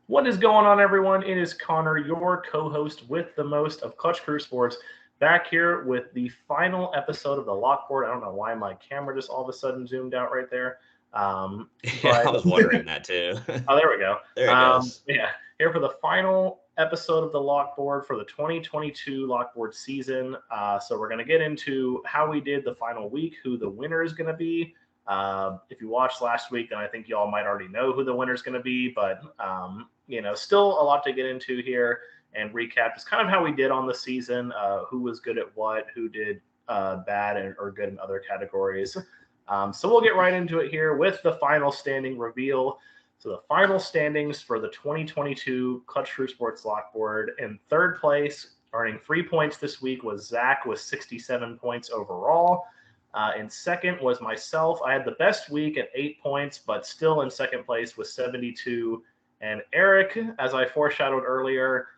What is going on, everyone? It is Connor, your co-host with the most of Clutch Crew Sports, back here with the final episode of the Lockboard. I don't know why my camera just all of a sudden zoomed out right there. Yeah, But I was wondering that too. oh, there we go. There it goes. Yeah, here for the final episode of the Lockboard for the 2022 Lockboard season. So we're going to get into how we did the final week, who the winner is going to be. If you watched last week, then I think you all might already know who the winner is going to be. But still a lot to get into here and recap just kind of how we did on the season, who was good at what, who did bad or good in other categories. So we'll get right into it here with the final standing reveal. So the final standings for the 2022 Clutch Crew Sports Lockboard. In third place, earning 3 points this week, was Zach with 67 points overall. In second was myself. I had the best week at 8 points, but still in second place with 72. And Eric, as I foreshadowed earlier,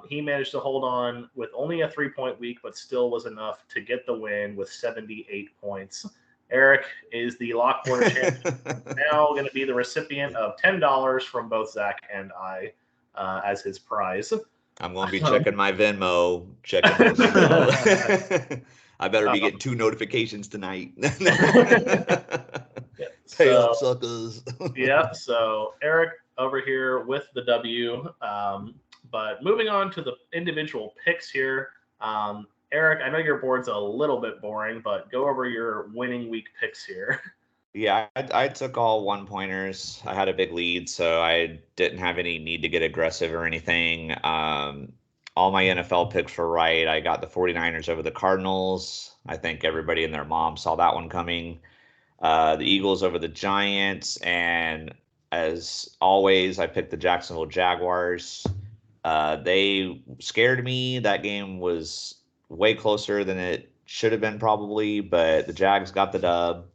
he managed to hold on with only a 3-point week, but still was enough to get the win with 78 points. Eric is the Lockboard champion. Now going to be the recipient of $10 from both Zach and I as his prize. I'm going to be checking my Venmo, checking my Venmo. I better be getting 2 notifications tonight. Pay up, suckers. Yep. So Eric over here with the W. But moving on to the individual picks here. Eric, I know your board's a little bit boring, but go over your winning week picks here. Yeah, I took all 1-pointers. I had a big lead, so I didn't have any need to get aggressive or anything. All my NFL picks were right. I got the 49ers over the Cardinals. I think everybody and their mom saw that one coming. The Eagles over the Giants. And as always, I picked the Jacksonville Jaguars. They scared me. That game was way closer than it should have been probably, but the Jags got the dub.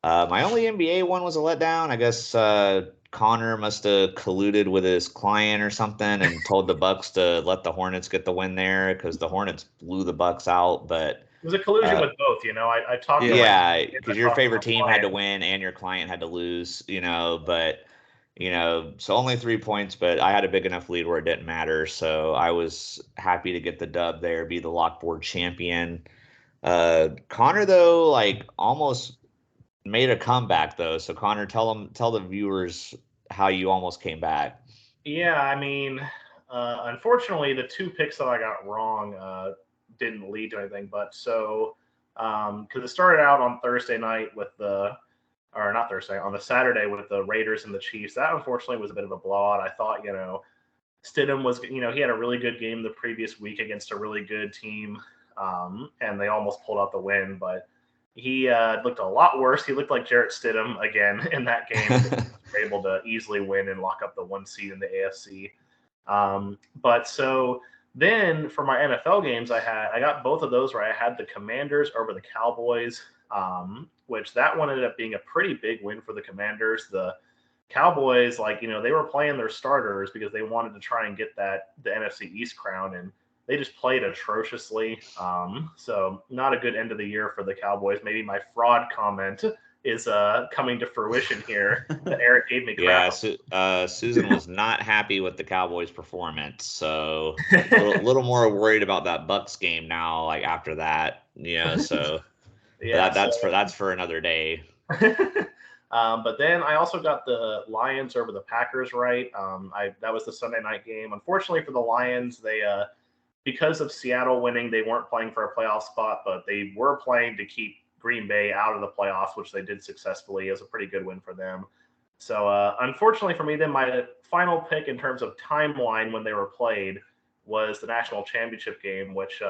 My only NBA one was a letdown. I guess Connor must have colluded with his client or something and told the Bucks to let the Hornets get the win there because the Hornets blew the Bucks out. But it was a collusion with both. I talked. Yeah, because your favorite team had to win and your client had to lose. But so only 3 points, but I had a big enough lead where it didn't matter. So I was happy to get the dub there, be the Lockboard champion. Connor though, almost made a comeback though. So Connor, tell the viewers how you almost came back. Yeah, unfortunately, the 2 picks that I got wrong didn't lead to anything. But so because it started out on Thursday night on the Saturday with the Raiders and the Chiefs. That unfortunately was a bit of a blowout. I thought Stidham was he had a really good game the previous week against a really good team, and they almost pulled out the win, but. He looked a lot worse. He looked like Jarrett Stidham again in that game. They were able to easily win and lock up the 1 seed in the AFC. But so then for my NFL games, I got both of those where I had the Commanders over the Cowboys, which that one ended up being a pretty big win for the Commanders. The Cowboys, they were playing their starters because they wanted to try and get the NFC East crown, and they just played atrociously. So not a good end of the year for the Cowboys. Maybe my fraud comment is coming to fruition here that Eric gave me crap. Yeah, Susan was not happy with the Cowboys' performance. So a little more worried about that Bucks game now, after that. So yeah, that's for another day. But then I also got the Lions over the Packers right. That was the Sunday night game. Unfortunately for the Lions, they because of Seattle winning, they weren't playing for a playoff spot, but they were playing to keep Green Bay out of the playoffs, which they did successfully. It was a pretty good win for them. So unfortunately for me, then my final pick in terms of timeline when they were played was the national championship game, which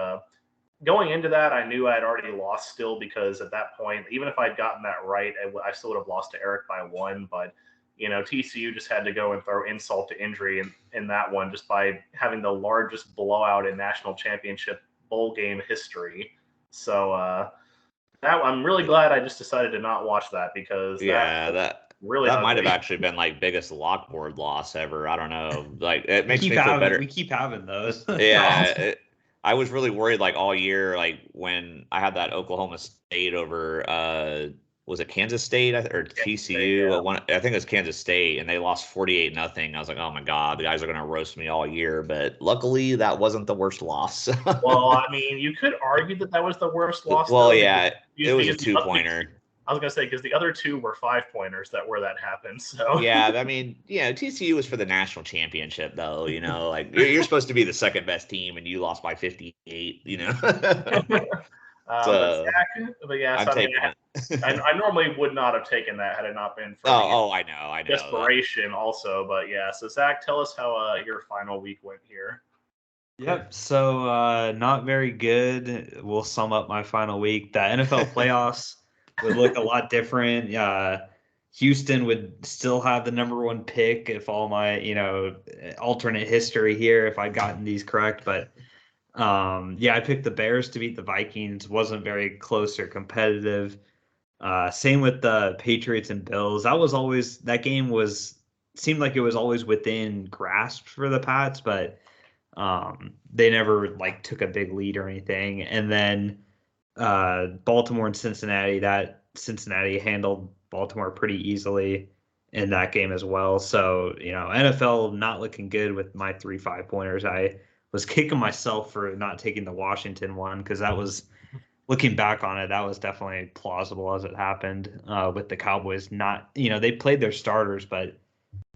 going into that, I knew I had already lost still because at that point, even if I'd gotten that right, I still would have lost to Eric by 1. But TCU just had to go and throw insult to injury in that one just by having the largest blowout in national championship bowl game history. So I'm really glad I just decided to not watch that because that might have actually been biggest Lockboard loss ever. I don't know. It makes me feel better. We keep having those. Yeah. I was really worried all year when I had that Oklahoma State over was it Kansas State or Kansas State, TCU? yeah. I think it was Kansas State, and they lost 48-0. I was like, oh my God, the guys are going to roast me all year. But luckily, that wasn't the worst loss. Well, I mean, you could argue that was the worst loss, Well, though. yeah, it was a because the 2-pointer. I was gonna say because the other two were 5-pointers that happened. So Yeah, I mean, TCU was for the national championship, though. Like you're supposed to be the second best team, and you lost by 58. but So yeah, I'm so I mean, taking it. I normally would not have taken that had it not been for I know. desperation, also. But yeah, so Zach, tell us how your final week went here. Yep. So not very good. We'll sum up my final week. The NFL playoffs would look a lot different. Houston would still have the number one pick if all my, alternate history here, if I'd gotten these correct. But I picked the Bears to beat the Vikings. Wasn't very close or competitive. Same with the Patriots and Bills. That game seemed like it was always within grasp for the Pats, but they never took a big lead or anything. And then Baltimore and Cincinnati, that Cincinnati handled Baltimore pretty easily in that game as well. So, NFL not looking good with my 3 5-pointers. I was kicking myself for not taking the Washington one, because that was, looking back on it, that was definitely plausible as it happened, with the Cowboys not, they played their starters, but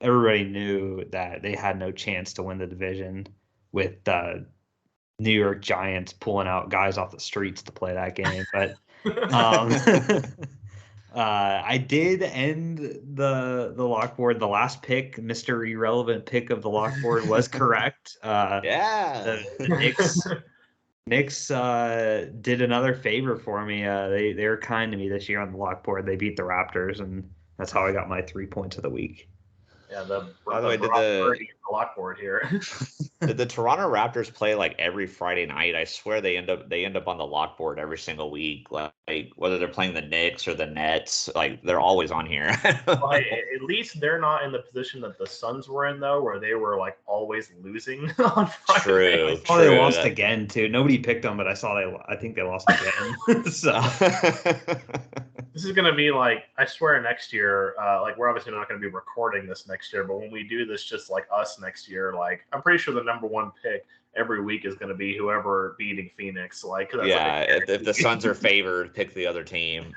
everybody knew that they had no chance to win the division, with the New York Giants pulling out guys off the streets to play that game. But I did end the lock board. The last pick, Mr. Irrelevant pick of the lock board, was correct. Yeah. The Knicks did another favor for me. They were kind to me this year on the lock board. They beat the Raptors, and that's how I got my 3 points of the week. Yeah, by the way, did the lock board here. Did the Toronto Raptors play every Friday night? I swear they end up on the lock board every single week. Like whether they're playing the Knicks or the Nets, they're always on here. Well, at least they're not in the position that the Suns were in, though, where they were always losing on Friday. True. I saw they lost again too. Nobody picked them, but I think they lost again. So this is gonna be I swear next year, we're obviously not gonna be recording this next year, but when we do this, just us next year, I'm pretty sure the number one pick every week is going to be whoever beating Phoenix. If the Suns are favored, pick the other team.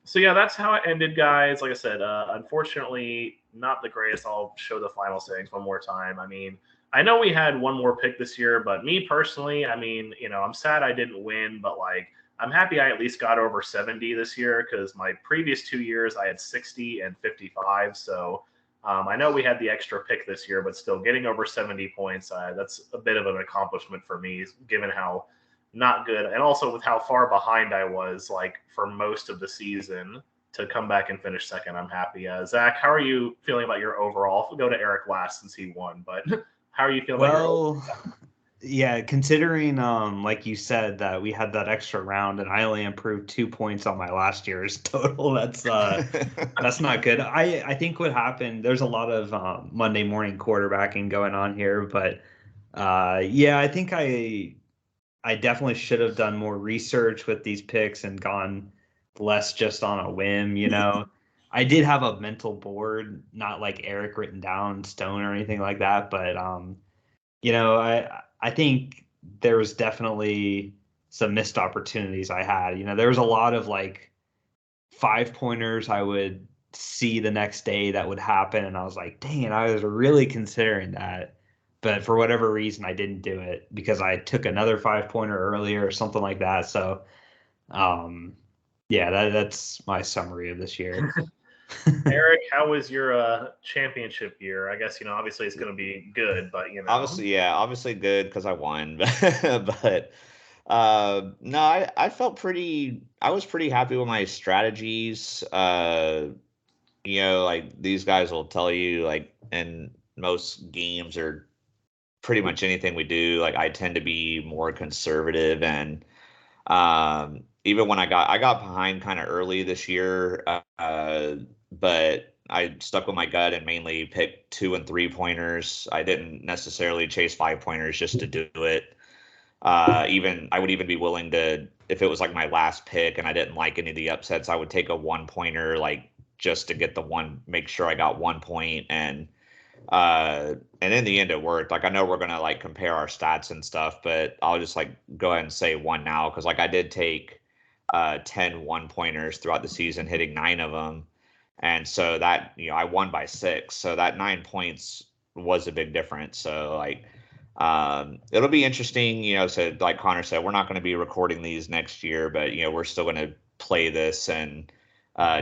So yeah, that's how it ended, guys. Like I said, unfortunately, not the greatest. I'll show the final settings one more time. I mean, I know we had one more pick this year, but me personally, I mean, I'm sad I didn't win, but I'm happy I at least got over 70 this year, because my previous 2 years I had 60 and 55. So I know we had the extra pick this year, but still getting over 70 points, that's a bit of an accomplishment for me, given how not good, and also with how far behind I was for most of the season. To come back and finish second, I'm happy. Zach, how are you feeling about your overall? I'll go to Eric last since he won, but how are you feeling about your overall? Yeah, considering like you said, that we had that extra round and I only improved 2 points on my last year's total, that's not good. I think what happened, there's a lot of Monday morning quarterbacking going on here, but I think I definitely should have done more research with these picks and gone less just on a whim. I did have a mental board, not like Eric written down in stone or anything like that, but I think there was definitely some missed opportunities I had. There was a lot of 5-pointers I would see the next day that would happen, and I was like, dang it, I was really considering that. But for whatever reason, I didn't do it because I took another 5-pointer earlier or something like that. So, that's my summary of this year. Eric, how was your championship year? I guess obviously it's going to be good, but obviously good because I won. But no, I felt I was pretty happy with my strategies. These guys will tell you, in most games or pretty much anything we do, I tend to be more conservative, and even when I got behind kind of early this year, but I stuck with my gut and mainly picked 2 and 3-pointers. I didn't necessarily chase 5-pointers just to do it. I would even be willing to if it was like my last pick and I didn't like any of the upsets, I would take a 1-pointer, like just to get make sure I got 1 point. And in the end it worked. Like I know we're gonna like compare our stats and stuff, but I'll just like go ahead and say one now, because like I did take 10 1-pointers throughout the season, hitting 9 of them. And so that, I won by 6. So that 9 points was a big difference. So like it'll be interesting, so like Connor said, we're not going to be recording these next year, but we're still going to play this and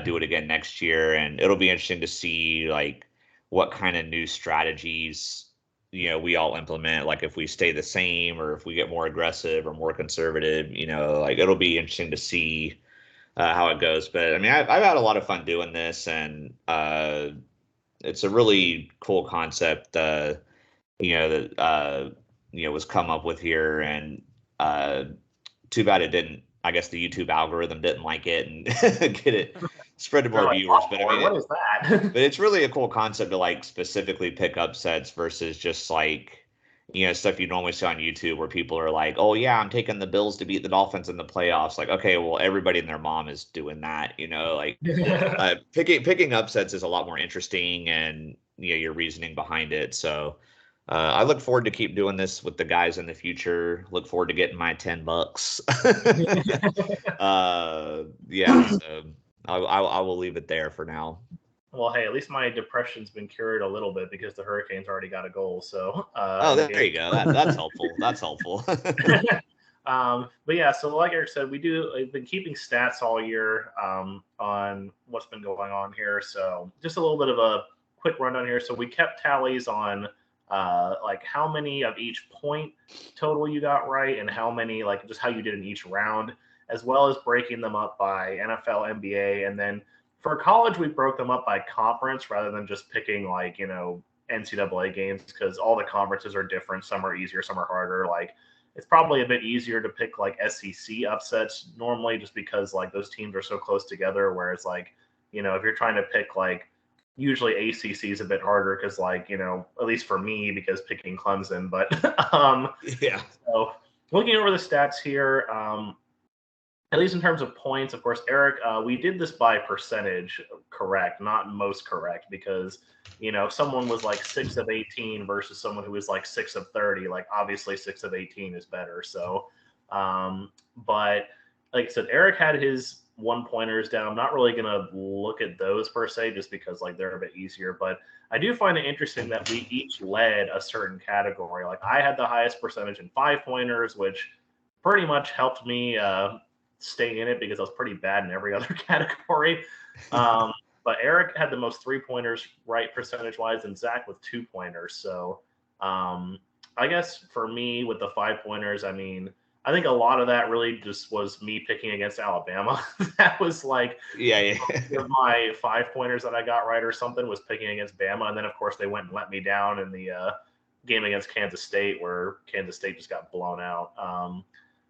do it again next year. And it'll be interesting to see like what kind of new strategies we all implement, like if we stay the same or if we get more aggressive or more conservative. Like it'll be interesting to see how it goes. But I mean, I've had a lot of fun doing this, and it's a really cool concept that was come up with here. And too bad it didn't, I guess the YouTube algorithm didn't like it and get it spread to more viewers. But I mean, what is that? but it's really a cool concept to like specifically pick upsets versus just like stuff you normally see on YouTube where people are like, oh yeah, I'm taking the Bills to beat the Dolphins in the playoffs. Like, okay, well, everybody and their mom is doing that. Like picking upsets is a lot more interesting, and your reasoning behind it. So I look forward to keep doing this with the guys in the future. Look forward to getting my $10. Yeah, so I will leave it there for now. Well, hey, at least my depression's been cured a little bit because the Hurricanes already got a goal. So there you go. That's helpful. That's helpful. But yeah, so like Eric said, I've been keeping stats all year on what's been going on here. So just a little bit of a quick rundown here. So we kept tallies on like how many of each point total you got right, and how many, like just how you did in each round, as well as breaking them up by NFL, NBA, and then for college we broke them up by conference rather than just picking like NCAA games, because all the conferences are different. Some are easier, some are harder. Like it's probably a bit easier to pick like SEC upsets normally, just because like those teams are so close together. Whereas like if you're trying to pick like, usually ACC is a bit harder because like at least for me, because picking Clemson. But yeah. So looking over the stats here, at least in terms of points, of course, Eric, we did this by percentage correct, not most correct, because if someone was like 6 of 18 versus someone who was like 6 of 30, like obviously 6 of 18 is better. So but like I said, Eric had his 1-pointers down. I'm not really going to look at those per se, just because like they're a bit easier. But I do find it interesting that we each led a certain category. Like I had the highest percentage in 5-pointers, which pretty much helped me stay in it because I was pretty bad in every other category. But Eric had the most 3-pointers right percentage-wise, and Zach with 2-pointers. So I guess for me with the 5-pointers, I mean, I think a lot of that really just was me picking against Alabama. That was like my 5-pointers that I got right or something, was picking against Bama. And then, of course, they went and let me down in the game against Kansas State, where Kansas State just got blown out.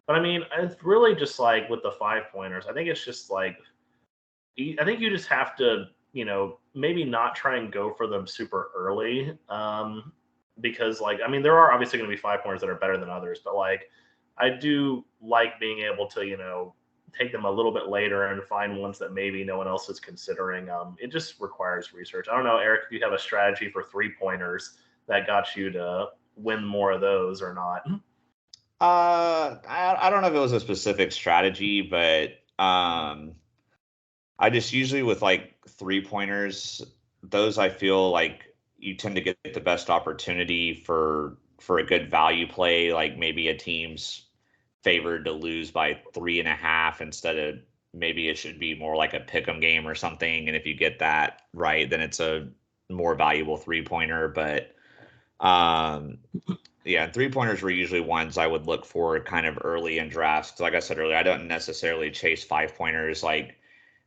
But I mean, it's really just like with the 5-pointers, I think it's just like, I think you just have to, maybe not try and go for them super early. Because like, I mean, there are obviously going to be 5-pointers that are better than others, but like, I do like being able to, take them a little bit later and find ones that maybe no one else is considering. It just requires research. I don't know, Eric, if you have a strategy for 3-pointers that got you to win more of those or not. I don't know if it was a specific strategy, but I just usually with like 3-pointers, those I feel like you tend to get the best opportunity for a good value play. Like maybe a team's favored to lose by 3.5 instead of, maybe it should be more like a pick'em game or something. And if you get that right, then it's a more valuable 3-pointer. But yeah, 3-pointers were usually ones I would look for kind of early in drafts. Like I said earlier, I don't necessarily chase 5-pointers. Like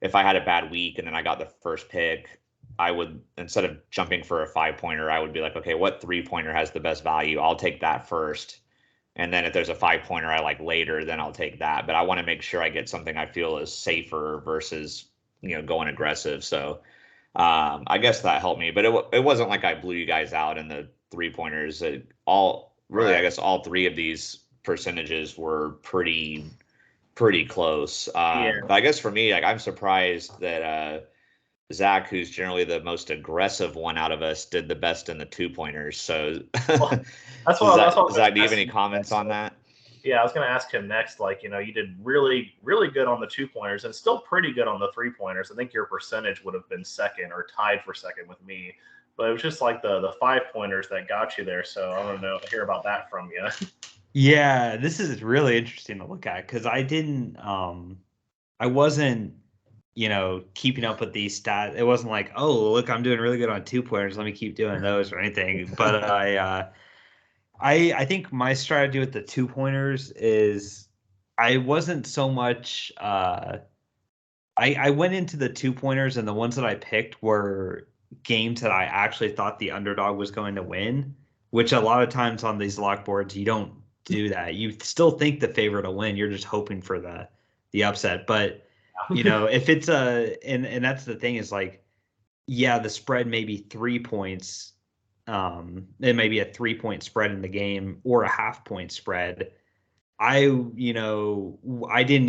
if I had a bad week and then I got the first pick, I would, instead of jumping for a 5-pointer, I would be like, okay, what 3-pointer has the best value? I'll take that first. And then if there's a 5-pointer I like later, then I'll take that. But I want to make sure I get something I feel is safer versus, going aggressive. So I guess that helped me. But it wasn't like I blew you guys out in the 3-pointers. I guess all 3 of these percentages were pretty pretty close. But I guess for me, like I'm surprised that Zach, who's generally the most aggressive one out of us, did the best in the 2-pointers. So, Well, that's so what Zach, do you have any comments on that? Yeah, I was going to ask him next. Like, you did really, really good on the 2-pointers and still pretty good on the 3-pointers. I think your percentage would have been second or tied for second with me. But it was just like the 5-pointers that got you there. So I want to hear about that from you. Yeah, this is really interesting to look at because I wasn't, keeping up with these stats. It wasn't like, oh, look, I'm doing really good on 2-pointers. Let me keep doing those or anything. But I think my strategy with the 2-pointers is I wasn't so much. I went into the 2-pointers and the ones that I picked were games that I actually thought the underdog was going to win, which a lot of times on these lock boards you don't do that. You still think the favorite will win. You're just hoping for the upset. But if it's and that's the thing is like, yeah, the spread may be 3 points. It may be a 3-point spread in the game or a half-point spread. I didn't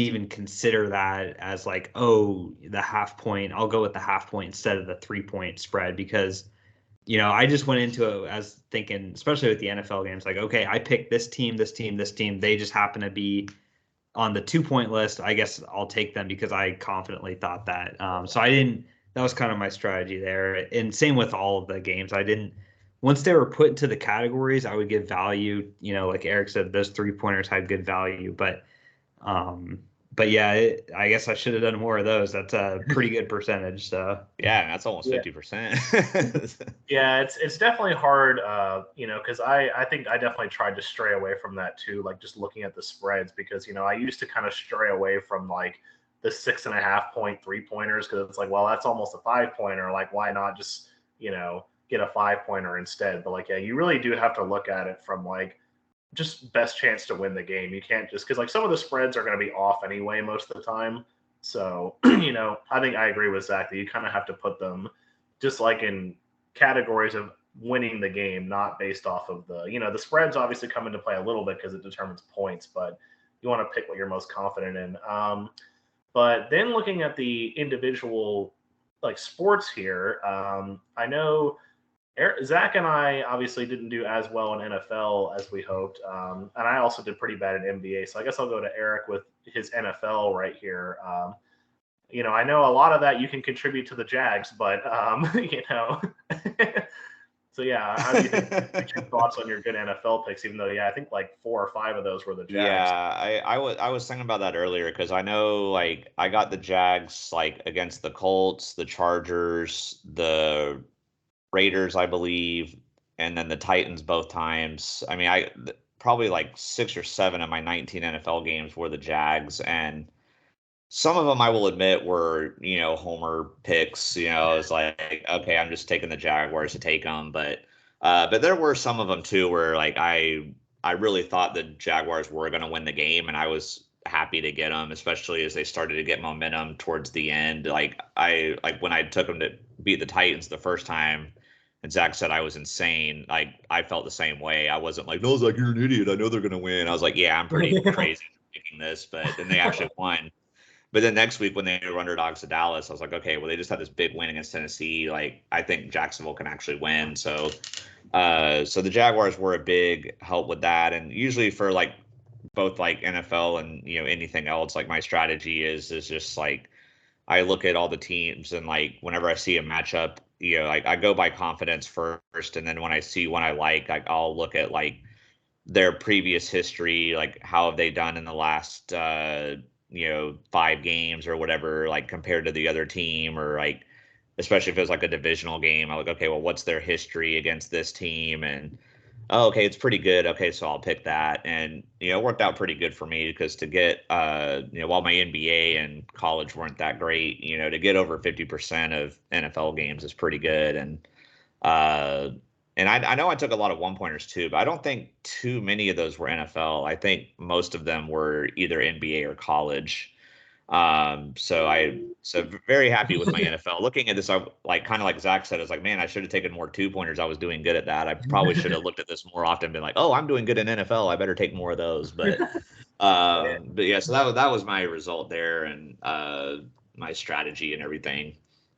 even consider that as like, oh, the half point. I'll go with the half point instead of the 3-point spread because, I just went into it as thinking, especially with the NFL games, like, okay, I picked this team, this team, this team. They just happen to be on the 2-point list. I guess I'll take them because I confidently thought that. So I didn't. That was kind of my strategy there, and same with all of the games. I didn't. Once they were put into the categories, I would give value. Like Eric said, those 3-pointers had good value, but yeah, I guess I should have done more of those. That's a pretty good percentage. So yeah, that's almost 50%. Yeah, it's definitely hard, because I think I definitely tried to stray away from that too, like just looking at the spreads because I used to kind of stray away from like the 6.5-point 3-pointers because it's like, well, that's almost a 5-pointer. Like, why not just get a 5-pointer instead? But like, yeah, you really do have to look at it from like just best chance to win the game. You can't just because like some of the spreads are going to be off anyway most of the time. So I think I agree with Zach that you kind of have to put them just like in categories of winning the game, not based off of the spreads obviously come into play a little bit because it determines points, but you want to pick what you're most confident in. But then looking at the individual like sports here, I know Zach and I obviously didn't do as well in NFL as we hoped, and I also did pretty bad in NBA. So I guess I'll go to Eric with his NFL right here. I know a lot of that you can contribute to the Jags, but So yeah, how do you think? What's your thoughts on your good NFL picks? Even though, I think like 4 or 5 of those were the Jags. Yeah, I was thinking about that earlier because I know like I got the Jags like against the Colts, the Chargers, the Raiders, I believe, and then the Titans both times. I mean, probably like 6 or 7 of my 19 NFL games were the Jags, and some of them I will admit were, homer picks. It's like, okay, I'm just taking the Jaguars to take them, but there were some of them too where like I really thought the Jaguars were going to win the game, and I was happy to get them, especially as they started to get momentum towards the end. Like when I took them to beat the Titans the first time, and Zach said I was insane. Like I felt the same way. I wasn't like, no, Zach, you're an idiot. I know they're going to win. I was like, yeah, I'm pretty crazy picking this, but then they actually won. But then next week when they were underdogs to Dallas, I was like, okay, well, they just had this big win against Tennessee. Like, I think Jacksonville can actually win. So the Jaguars were a big help with that. And usually for like both like NFL and, anything else, like my strategy is just like, I look at all the teams and like whenever I see a matchup, I go by confidence first. And then when I see one I like, I'll look at like their previous history, like how have they done in the last, 5 games or whatever, like compared to the other team, or like, especially if it was like a divisional game, I'm like, okay, well, what's their history against this team? And, oh, okay, it's pretty good. Okay, so I'll pick that. And, it worked out pretty good for me because to get, while my NBA and college weren't that great, to get over 50% of NFL games is pretty good. And I know I took a lot of 1-pointers too, but I don't think too many of those were NFL. I think most of them were either NBA or college. So very happy with my NFL. Looking at this, I like kind of like Zach said, it's like, man, I should have taken more 2-pointers. I was doing good at that. I probably should have looked at this more often, been like, oh, I'm doing good in NFL. I better take more of those. But But yeah, so that was my result there, and my strategy and everything.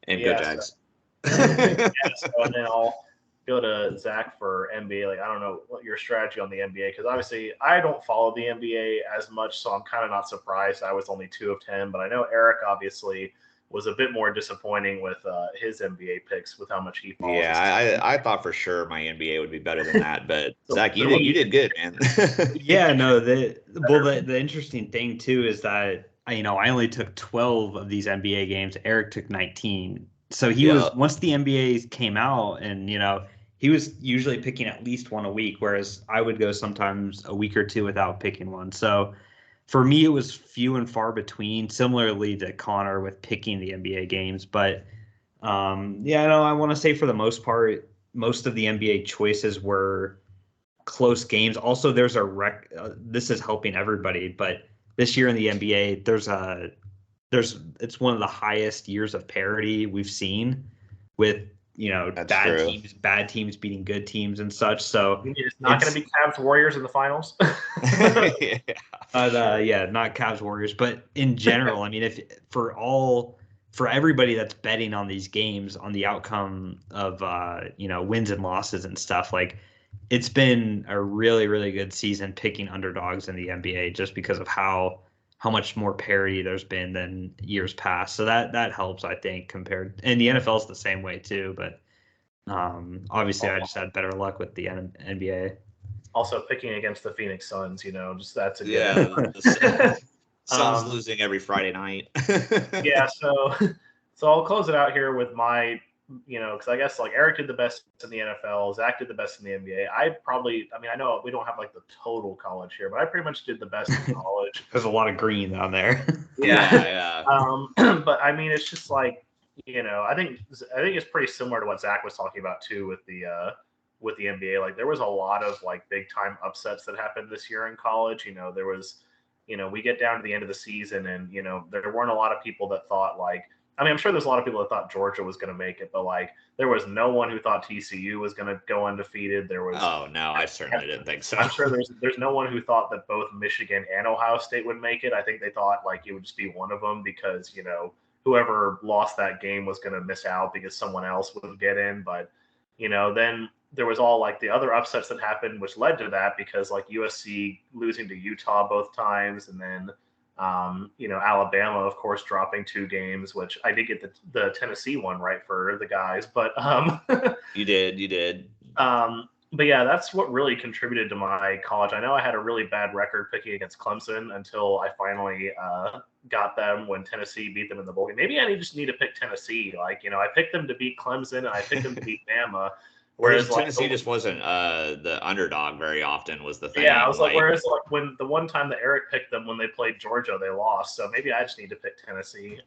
And go Yeah, Jags. and then I'll go to Zach for NBA. Like, I don't know what your strategy on the NBA, because obviously I don't follow the NBA as much, so I'm kind of not surprised. I was only 2 of 10, but I know Eric obviously was a bit more disappointing with his NBA picks with how much he follows. Yeah, I thought for sure my NBA would be better than that, but So, Zach, so what you did good, man. Yeah, no, the interesting thing too is that I only took 12 of these NBA games. Eric took 19. So he Yeah. was once the NBA came out, and he was usually picking at least one a week, whereas I would go sometimes a week or two without picking one. So for me, it was few and far between, similarly to Connor with picking the NBA games. But yeah, no, I want to say for the most part, most of the NBA choices were close games. Also, there's this is helping everybody, but this year in the NBA, it's one of the highest years of parity we've seen with That's true. bad teams beating good teams and such. So it's not going to be Cavs Warriors in the finals. Yeah. yeah, not Cavs Warriors, but in general, I mean, if for everybody that's betting on these games on the outcome of wins and losses and stuff, like it's been a really, really good season picking underdogs in the NBA just because of how much more parity there's been than years past. So that helps, I think, compared, and the NFL is the same way too. But obviously, I just had better luck with the NBA. Also, picking against the Phoenix Suns, just that's a good. Yeah, the Suns Um, losing every Friday night. yeah, so I'll close it out here with my, because I guess like Eric did the best in the NFL, Zach did the best in the NBA. I know we don't have like the total college here, but I pretty much did the best in college. There's a lot of green down there. Yeah. But I mean, it's just like, I think it's pretty similar to what Zach was talking about too with the NBA. Like there was a lot of like big time upsets that happened this year in college. There was, we get down to the end of the season and, there weren't a lot of people that thought like, I'm sure there's a lot of people that thought Georgia was going to make it, but like there was no one who thought TCU was going to go undefeated. There was. Oh no, I certainly didn't think so. I'm sure there's no one who thought that both Michigan and Ohio State would make it. I think they thought like it would just be one of them because whoever lost that game was going to miss out because someone else would get in. But then there was all like the other upsets that happened, which led to that because like USC losing to Utah both times, and then Alabama, of course, dropping 2 games, which I did get the Tennessee one right for the guys, but you did. But yeah, that's what really contributed to my college. I know I had a really bad record picking against Clemson until I finally got them when Tennessee beat them in the bowl game. Maybe I just need to pick Tennessee. Like, I picked them to beat Clemson and I picked them to beat Bama. Whereas Tennessee just wasn't the underdog very often was the thing. Yeah, I was like, whereas like when the one time that Eric picked them when they played Georgia, they lost. So maybe I just need to pick Tennessee.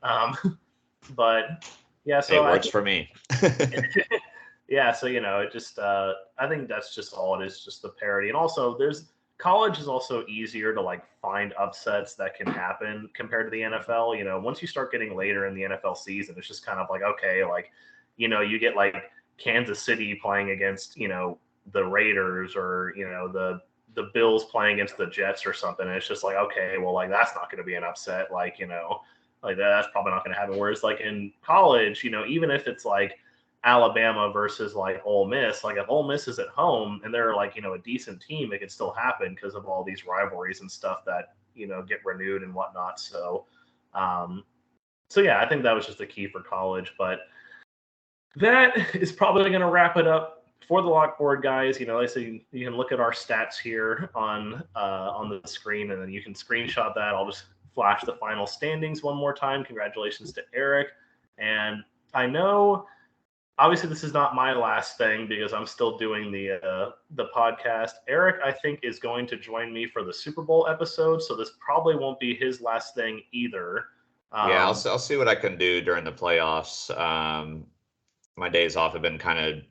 But yeah, so it works for me. Yeah, so it just I think that's just all it is, just the parity. And also college is also easier to like find upsets that can happen compared to the NFL. Once you start getting later in the NFL season, it's just kind of like, okay, like, you get like Kansas City playing against, the Raiders or, the Bills playing against the Jets or something. And it's just like, okay, well, like that's not going to be an upset. Like, like that's probably not going to happen. Whereas like in college, even if it's like Alabama versus like Ole Miss, like if Ole Miss is at home and they're like, a decent team, it can still happen because of all these rivalries and stuff that, get renewed and whatnot. So, yeah, I think that was just the key for college, but that is probably going to wrap it up for the Lockboard guys. Like I said, you can look at our stats here on the screen, and then you can screenshot that. I'll just flash the final standings one more time. Congratulations to Eric. And I know, obviously, this is not my last thing because I'm still doing the podcast. Eric, I think, is going to join me for the Super Bowl episode, so this probably won't be his last thing either. Yeah, I'll see what I can do during the playoffs. My days off have been kind of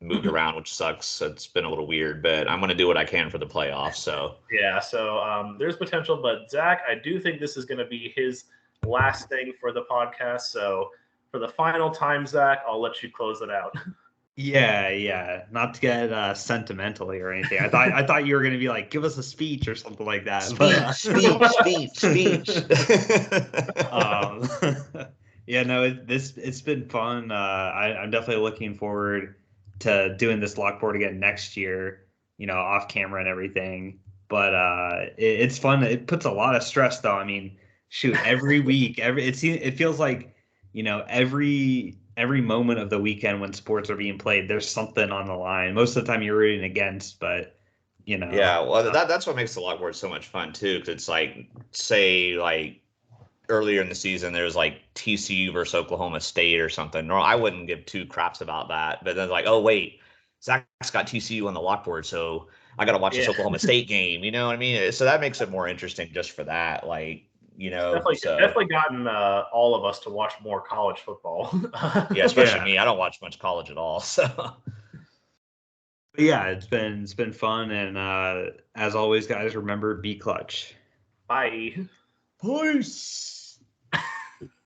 moved around, which sucks. It's been a little weird, but I'm going to do what I can for the playoffs. So yeah, so there's potential, but Zach, I do think this is going to be his last thing for the podcast. So for the final time, Zach, I'll let you close it out. Yeah. Not to get sentimentally or anything. I thought you were gonna be like, give us a speech or something like that. Speech. Um, yeah, no, it's been fun. I'm definitely looking forward to doing this lockboard again next year. Off camera and everything. But it's fun. It puts a lot of stress, though. I mean, shoot, every week, it feels like every moment of the weekend when sports are being played, there's something on the line. Most of the time, you're rooting against, but you know. Yeah, well, that's what makes the lockboard so much fun too. Because it's like, say, like earlier in the season, there's like TCU versus Oklahoma State or something. No, I wouldn't give two craps about that. But then like, oh wait, Zach's got TCU on the lockboard, so I got to watch this Yeah. Oklahoma State game. You know what I mean? So that makes it more interesting just for that. Like, It's so definitely gotten all of us to watch more college football. yeah, especially Yeah. me. I don't watch much college at all. So But yeah, it's been fun, and as always, guys, remember, be clutch. Bye. peace.